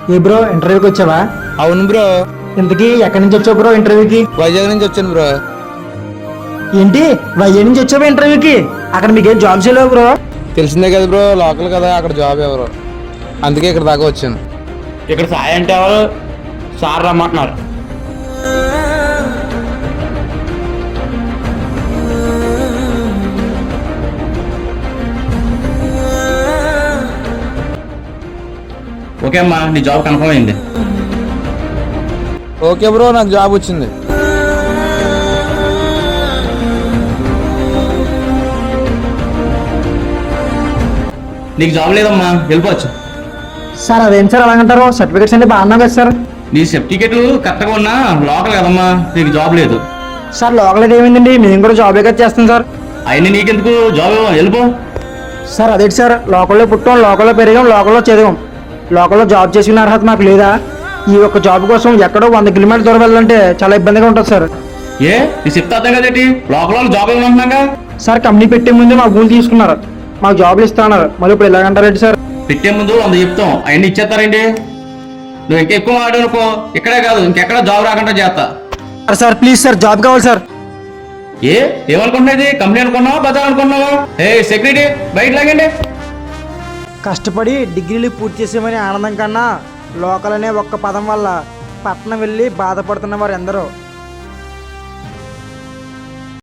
ఏ bro ఇంటర్వ్యూకి వచ్చావా? అవును బ్రో. ఇంతకీ ఎక్కడి నుంచి వచ్చావు బ్రో ఇంటర్వ్యూకి? వైజాగ్ నుంచి వచ్చాను బ్రో. ఏంటి వైజాగ్ నుంచి వచ్చావా ఇంటర్వ్యూకి? అక్కడ మీకేం జాబ్స్ లేవు బ్రో? తెలిసిందే కదా బ్రో, లోకల్ కదా, అక్కడ జాబ్ ఎవరు, అందుకే ఇక్కడ దాకా వచ్చాను. ఇక్కడ సాయి అంటే ఎవరు? సార్ రమ్మంటున్నారు. ఓకే అమ్మా, నీ జాబ్ కన్ఫర్మ్ అయింది. ఓకే బ్రో, నాకు జాబ్ వచ్చింది. నీకు జాబ్ లేదమ్మా, వెళ్ళిపోవచ్చు. సార్ అదేం సార్ అలాగంటారు? సర్టిఫికేట్స్ అన్ని బాగున్నావు కదా సార్? నీ సర్టిఫికేట్ కరెక్ట్గా ఉన్నా లోకల్ కదమ్మా, నీకు జాబ్ లేదు. సార్ లోకల్ అయితే ఏమైందండి, మేము కూడా జాబ్ కదా చేస్తాం సార్. అయినా నీకెందుకు జాబ్, వెళ్ళిపో. సార్ అదేంటి సార్, లోకల్లో పుట్టాం, లోకల్లో పెరిగాం, లోకల్లో చదివాం, లోకల్లో జాబ్ చేసుకునే అర్హత మాకు లేదా? ఈ ఒక్క జాబ్ కోసం ఎక్కడో 100 కిలోమీటర్ల దూరం వెళ్ళాలంటే చాలా ఇబ్బందిగా ఉంటుంది సార్. ఏ నీ చెప్తా అర్థం కదేంటి? లోకల్ వాళ్ళు జాబ్ ఇవ్వమంటున్నాగా. సార్ కంపెనీ పెట్టే ముందే మా భూములు తీసుకున్నారు, మాకు జాబ్లు ఇస్తున్నారు, మళ్ళీ ఇప్పుడు ఇలాగంటారేంటి సార్? పెట్టే ముందు 100 చెప్తాం, అవన్నీ ఇచ్చేస్తారండి. నువ్వు ఇంకా ఎక్కువ మాట్లాడుకో, ఇక్కడే కాదు ఇంకెక్కడ జాబ్ రాకుండా చేస్తా. సార్ ప్లీజ్ సార్, జాబ్ కావాలి సార్. ఏ ఏమనుకుంటున్నది? కంపెనీ అనుకున్నావా, బజార్ అనుకున్నావా? ఏ సెక్యూరిటీ బయట లాగండి. కష్టపడి డిగ్రీలు పూర్తి చేసామని ఆనందం కన్నా లోకల్ అనే ఒక్క పదం వల్ల పట్నం వెళ్ళి బాధపడుతున్న వారు ఎందరో.